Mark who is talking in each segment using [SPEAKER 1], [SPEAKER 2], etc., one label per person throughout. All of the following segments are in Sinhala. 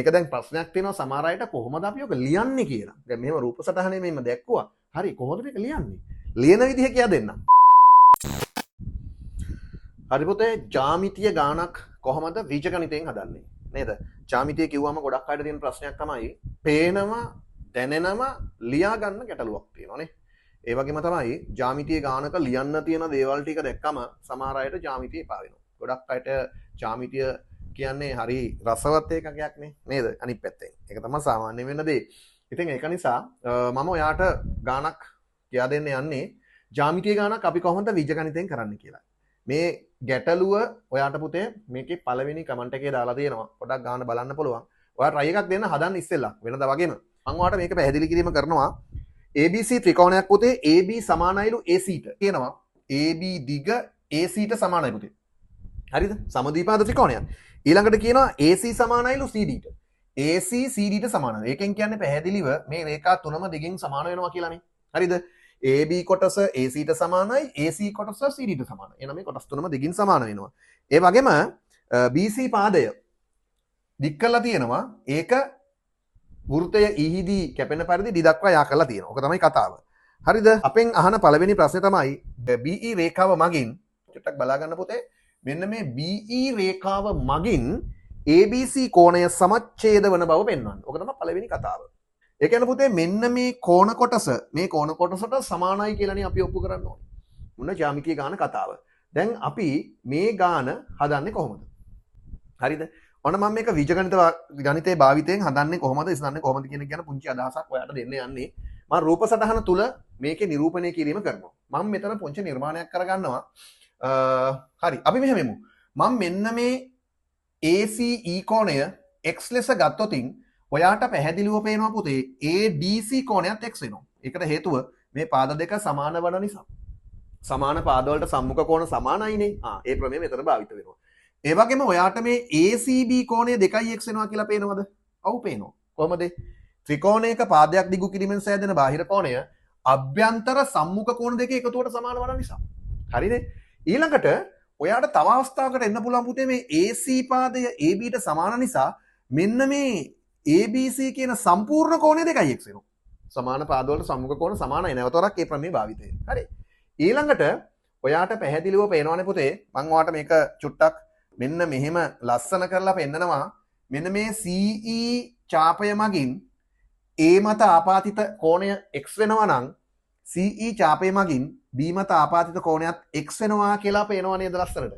[SPEAKER 1] මේක දැන් ප්‍රශ්නයක් තියෙනවා සමහර අයට කොහොමද අපි ඔක ලියන්නේ කියලා. දැන් මෙහෙම රූප සටහනේ මෙහෙම දැක්කුවා. හරි කොහොමද මේක ලියන්නේ? ලියන විදිහ කියලා දෙන්නම්. හරි පුතේ ජ්‍යාමිතිය ගානක් කොහොමද බීජගණිතයෙන් හදන්නේ? නේද? ජ්‍යාමිතිය කිව්වම ගොඩක් අයට තියෙන ප්‍රශ්නයක් තමයි පේනවා, දැනෙනවා, ලියා ගන්න ගැටලුවක් තියෙනවානේ. ඒ වගේම තමයි ජ්‍යාමිතිය ගානක ලියන්න තියෙන දේවල් ටික දැක්කම සමහර අයට ජ්‍යාමිතිය එපා වෙනවා. ගොඩක් අයට ජ්‍යාමිතිය කියන්නේ හරි රසවත් එකක් නේ නේද? අනිත් පැත්තෙන්. ඒක තමයි සාමාන්‍ය වෙන දේ. ඉතින් ඒක නිසා මම ඔයාට ගානක් කියා දෙන්න යන්නේ ජ්‍යාමිතිය ගානක් අපි කොහොමද බීජගණිතයෙන් කරන්න කියලා. මේ ගැටලුව ඔයාට පුතේ මේකේ පළවෙනි කමෙන්ට් එකේ දාලා තියෙනවා. පොඩ්ඩක් ගාන බලන්න පුළුවන්. ඔයා try එකක් දෙන්න හදන්න ඉස්සෙල්ලා වෙනදා වගේම. මම ඔයාට මේක පැහැදිලි කිරීම කරනවා. ABC ත්‍රිකෝණයක් පුතේ AB සමානයිලු AC ට. කියනවා AB දිග AC ට සමානයි පුතේ. හරිද? සමද්විපාද ත්‍රිකෝණයක්. ඊළඟට කියනවා AC සමානයිලු CD ට. AC CD ට සමානයි. ඒකෙන් කියන්නේ පැහැදිලිව මේ රේඛා තුනම දිගින් සමාන වෙනවා කියලානේ. හරිද? AB කොටස AC ට සමානයි, AC කොටස CD ට සමානයි. එහෙනම් මේ කොටස් තුනම දිගින් සමාන වෙනවා. ඒ වගේම BC පාදය දික් කරලා තියෙනවා. ඒක වෘත්තය Eහිදී කැපෙන පරිදි D දක්වා යා කරලා තියෙනවා. ඕක තමයි කතාව. හරිද? අපෙන් අහන පළවෙනි ප්‍රශ්නේ තමයි BE රේඛාව මගින් චුට්ටක් බලා ගන්න පුතේ. මෙන්න මේ BE රේඛාව මගින් ABC කෝණය සමච්ඡේද වන බව පෙන්වන්න. ඕක තමයි පළවෙනි කතාව. ඒ කියන්නේ පුතේ මෙන්න මේ කෝණ කොටසට සමානයි කියලානේ අපි ඔප්පු කරන්න ඕනේ. මොන ජ්‍යාමිතිය ගාන කතාව. දැන් අපි මේ ගාන හදන්නේ කොහොමද? හරිද? ඔන්න මම මේක ගණිතයේ භාවිතයෙන් හදන්නේ කොහොමද ඉස්සන්නේ කොහොමද කියන එක ගැන පුංචි අදහසක් ඔයාලට දෙන්න යන්නේ. මම රූප සටහන තුල මේකේ නිරූපණය කිරීම කරනවා. මම මෙතන පුංචි නිර්මාණයක් කරගන්නවා. හරි අපි මෙහෙමෙමු. මම මෙන්න මේ ACE කෝණය x ලෙස ගත්තොතින් ඔයාට පැහැදිලිව පේනවා පුතේ ADC කෝණයත් x වෙනවා. ඒකට හේතුව මේ පාද දෙක සමාන වන නිසා. සමාන පාදවලට සම්මුඛ කෝණ සමානයිනේ. ඒ ප්‍රමේය මෙතන භාවිත වෙනවා. ඒ වගේම ඔයාට මේ ACB කෝණය 2x වෙනවා කියලා පේනවද? ඔව් පේනවා. කොහමද? ත්‍රිකෝණයක පාදයක් දිගු කිරීමෙන් සෑදෙන බාහිර කෝණය අභ්‍යන්තර සම්මුඛ කෝණ දෙකේ එකතුවට සමාන වන නිසා. හරිද? ඊළඟට ඔයාට තව අවස්ථාවකට එන්න පුළුවන් පුතේ මේ AC පාදය AB ට සමාන නිසා මෙන්න මේ ABC කියන සම්පූර්ණ කෝණය 2x වෙනවා. සමාන පාදවලට සම්මුඛ කෝණ සමානයි. නැවතවරක් මේ ප්‍රමේය භාවිතය. හරි. ඊළඟට ඔයාට පැහැදිලිව පේනවනේ පුතේ මම ඔයාට මේක චුට්ටක් මෙන්න මෙහෙම ලස්සන කරලා පෙන්නනවා. මෙන්න මේ CE ඡාපය මගින් A මත ආපාතිත කෝණය x වෙනවා නම් CE ඡාපය මගින් B මත ආපාතිත කොණයත් x වෙනවා කියලා පේනවා නේද ලස්සනට.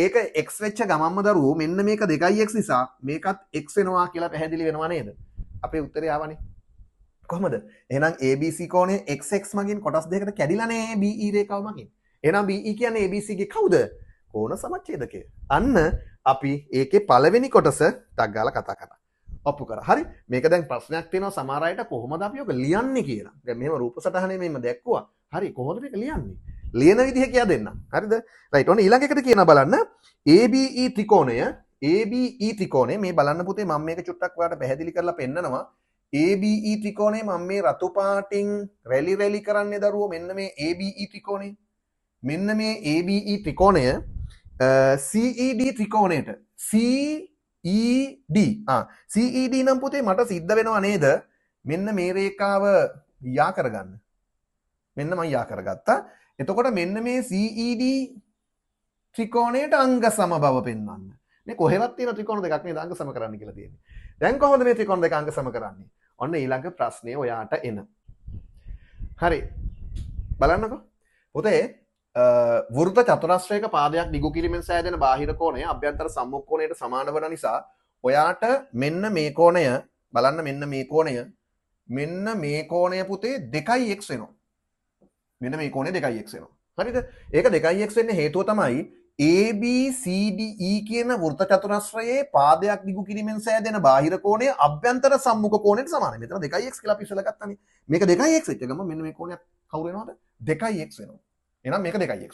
[SPEAKER 1] ඒක x වෙච්ච ගමන්ම දරුවෝ මෙන්න මේක 2x නිසා මේකත් x වෙනවා කියලා පැහැදිලි වෙනවා නේද? අපේ උත්තරේ ආවනේ. කොහමද? එහෙනම් ABC කෝණය xx මගින් කොටස් දෙකකට කැඩිලානේ BE රේඛාව මගින්. එහෙනම් BE කියන්නේ ABC ගේ කවුද? කෝණ සමච්ඡේදකය. අන්න අපි ඒකේ පළවෙනි කොටස ටක් ගාලා කතා කරා. ඔප්පු කරා. හරි. මේක දැන් ප්‍රශ්නයක් තියෙනවා සමහර අයට කොහොමද අපි ඔක ලියන්නේ කියලා. දැන් මෙහෙම රූප සටහනේ මෙහෙම දැක්කුවා. හරි කොහොමද මේක ලියන්නේ? ලියන විදිහ කියලා දෙන්නම්. හරිද? රයිට්. ඔන්න ඊළඟ එකට කියනවා බලන්න ABE ත්‍රිකෝණය මේ බලන්න පුතේ මම මේක චුට්ටක් ඔයාලට පැහැදිලි කරලා පෙන්නනවා. ABE ත්‍රිකෝණය මම මේ රතු පාටින් රැලි කරන්නේ දරුවෝ මෙන්න මේ ABE ත්‍රිකෝණය. මෙන්න මේ ABE ත්‍රිකෝණය CED ත්‍රිකෝණයට CED නම් පුතේ මට සිද්ධ වෙනවා නේද? මෙන්න මේ රේඛාව යා කරගන්න. මෙන්න මම යා කරගත්තා. එතකොට මෙන්න මේ CED ත්‍රිකෝණයට අංග සම බව පෙන්වන්න. මේ කොහෙවත් තියෙන ත්‍රිකෝණ දෙකක් නේද අංග සම කරන්න කියලා තියෙන්නේ. දැන් කොහොමද මේ ත්‍රිකෝණ දෙක අංග සම කරන්නේ? ඔන්න ඊළඟ ප්‍රශ්නේ ඔයාට එන. හරි. බලන්නකෝ. පුතේ වෘත්ත චතුරස්‍රයක පාදයක් දිගු කිරීමෙන් සෑදෙන බාහිර කෝණය අභ්‍යන්තර සම්මුඛ කෝණයට සමාන වන නිසා ඔයාට මෙන්න මේ කෝණය බලන්න මෙන්න මේ කෝණය පුතේ 2x වෙනවා. මෙන්න මේ කෝණය 2x වෙනවා. හරිද? ඒක 2x වෙන්න හේතුව තමයි ABCDE කියන වෘත්ත චතුරස්‍රයේ පාදයක් දිගු කිරීමෙන් සෑදෙන බාහිර කෝණය අභ්‍යන්තර සම්මුඛ කෝණයට සමානයි. මෙතන 2x කියලා අපි ඉස්සෙල්ලා ගත්තානේ. මේක 2x වෙච්ච ගමන් මෙන්න මේ කෝණයක් කවුරු වෙනවද? 2x වෙනවා. එහෙනම් මේක 2x.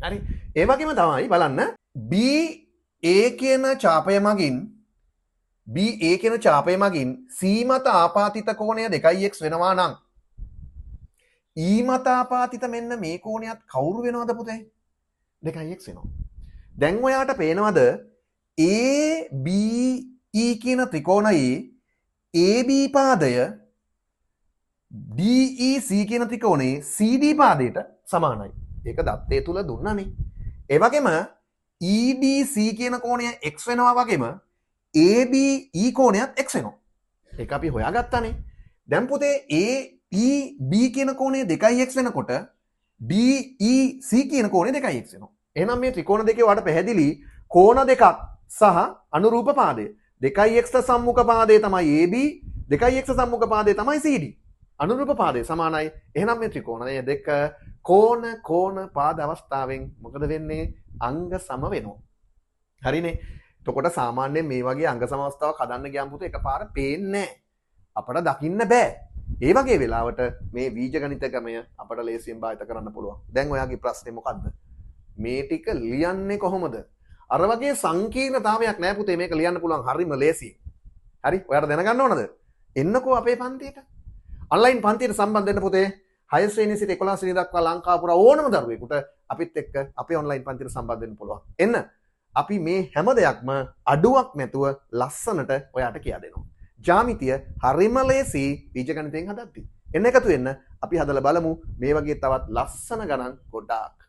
[SPEAKER 1] හරි. ඒ වගේම තමයි බලන්න BA කියන ඡාපය මගින් C මත ආපාතිත කෝණය 2x වෙනවා නම් E මත ආපාතිත මෙන්න මේ කෝණයත් කවුරු වෙනවද පුතේ? 2x වෙනවා. දැන් ඔයාට පේනවද ABE DE කියන ත්‍රිකෝණයේ AB පාදය DEC කියන ත්‍රිකෝණයේ CD පාදයට සමානයි. ඒක දත්තේ තුල දුන්නානේ. ඒ වගේම EDC කියන කෝණය x වෙනවා වගේම ABE කෝණයත් x වෙනවා. ඒක අපි හොයාගත්තානේ. දැන් පුතේ AEB කියන කෝණය 2x වෙනකොට DEC කියන කෝණය 2x වෙනවා. එහෙනම් මේ ත්‍රිකෝණ දෙකේ ඔයාලට පැහැදිලි කෝණ දෙකක් සහ අනුරූප පාදය. 2x සම්මුඛ පාදය තමයි AB, 2x සම්මුඛ පාදය තමයි CD. අනුරූප පාදය සමානයි. එහෙනම් මේ ත්‍රිකෝණය දෙක කෝණ පාද අවස්ථාවෙන් මොකද වෙන්නේ? අංග සම වෙනවා. හරිනේ. එතකොට සාමාන්‍යයෙන් මේ වගේ අංග සම අවස්ථාවක් හදන්න ගියාම පුතේ එකපාර පේන්නේ නැහැ. අපට දකින්න බෑ. ඒ වගේ වෙලාවට මේ බීජගණිත ක්‍රමය අපට ලේසියෙන් භාවිත කරන්න පුළුවන්. දැන් ඔයාගේ ප්‍රශ්නේ මොකද්ද? මේ ටික ලියන්නේ කොහොමද? අර වගේ සංකීර්ණතාවයක් නෑ පුතේ මේක ලියන්න පුළුවන් හරිම ලේසියි. හරි? ඔයාලා දැනගන්න ඕනද? එන්නකෝ අපේ පන්තියට. ඔන්ලයින් පන්තියට සම්බන්ධ වෙන්න පුතේ 6 ශ්‍රේණිය සිට 11 ශ්‍රේණිය දක්වා ලංකාව පුරා ඕනම දරුවෙකුට අපිත් එක්ක අපේ ඔන්ලයින් පන්තියට සම්බන්ධ වෙන්න පුළුවන්. එන්න අපි මේ හැම දෙයක්ම අඩුවක් නැතුව ලස්සනට ඔයාට කියා දෙනවා. ජ්‍යාමිතිය හරිම ලේසි බීජගණිතයෙන් හදද්දි. එන්න එකතු වෙන්න අපි හදලා බලමු මේ වගේ තවත් ලස්සන ගණන් ගොඩාක්.